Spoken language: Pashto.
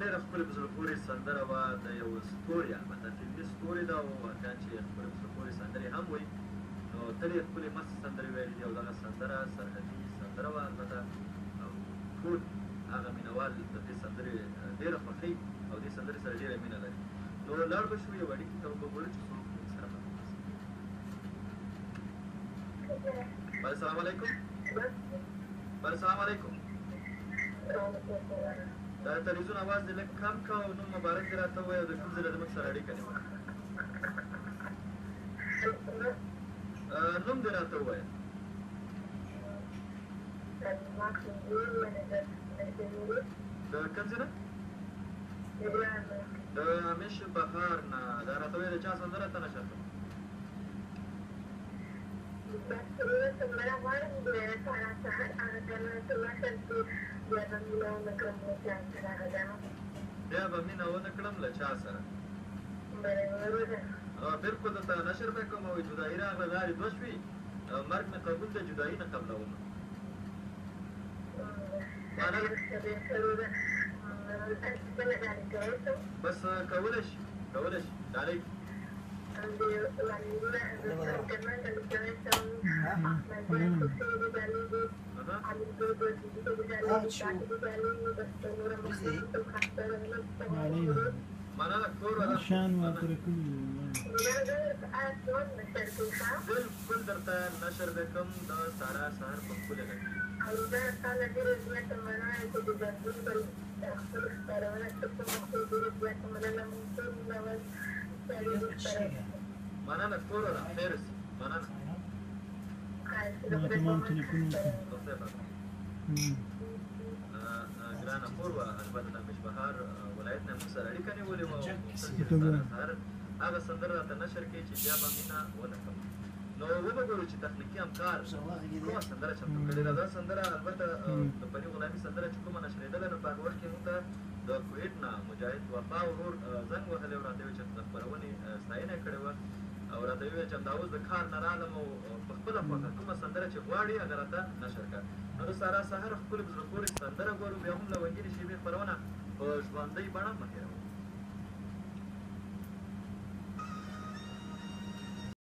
ډېره ښکلې په زړه پورې سندره وه د یو ستوري البته فلمي ستوري ده او واقعا چې ښکلې په زړه پورې سندرې هم وایي نو تل یې ښکلې مست سندرې ویلې دي او دغه سندره سرحدي سندره وه البته او ټول هغه مینهوال د دې سندرې ډېره خوښوي او دې سندرې سره ډېره مینه لري نو لاړ به شو یو اړیکې ته وګورو چې څوک موږ سره بله السلام علیکم بله السلام علیکم دا تلویزیون اواز دې لږ کم کړه او نوم مبارک دې راته ووایه او د کوم ځای له زموږ سره اړیکه نیوله نوم دې راته ووایه د کوم ځای نه د همیش بهار نه دا راته وایه د چا سندره ته نشه کړم بیا به مینه ونه کړم له چا سره بلکل درته نشر به کوم او جدایي راغله لارې دوه شوي مرګ مې قبول ده جدایي نه قبلومه بس کولی شي ډالۍ مننه کور شان ماته کوي بالکل درته نشر به کوم د سارا سهار په ښکلې غږ مننه کور خیر اوسې مننه تمام تلیفون ګرانه کور وه البته د همیش بهار ولایت نه موږ سره اړیکه نیولې وه سهار هغه سندره راته نشر کړي چې بیا به مینه ونه کړم نو وګورو چې تخنیکي همکار کومه سندره چمتو کړې ده دا سندره البته د بني غلامي سندره چې کومه نشرېدله نو په هغه وخت کې موږ ته د کویټ نه مجاهد وفا ورور زنګ وهلی او راته ویل چې د خپرونې ستاینه یې کړې وه او راته ویل چې همدا اوس د کار نه رالم او په خپله خوښه کومه سندره چې غواړي هغه راته نشر کړه نو د سارا سهار ښکلې په زړه پورې سندره ګورو بیا هم لونګینې شیبې خپرونه په ژوندۍ بڼه مه هېروئ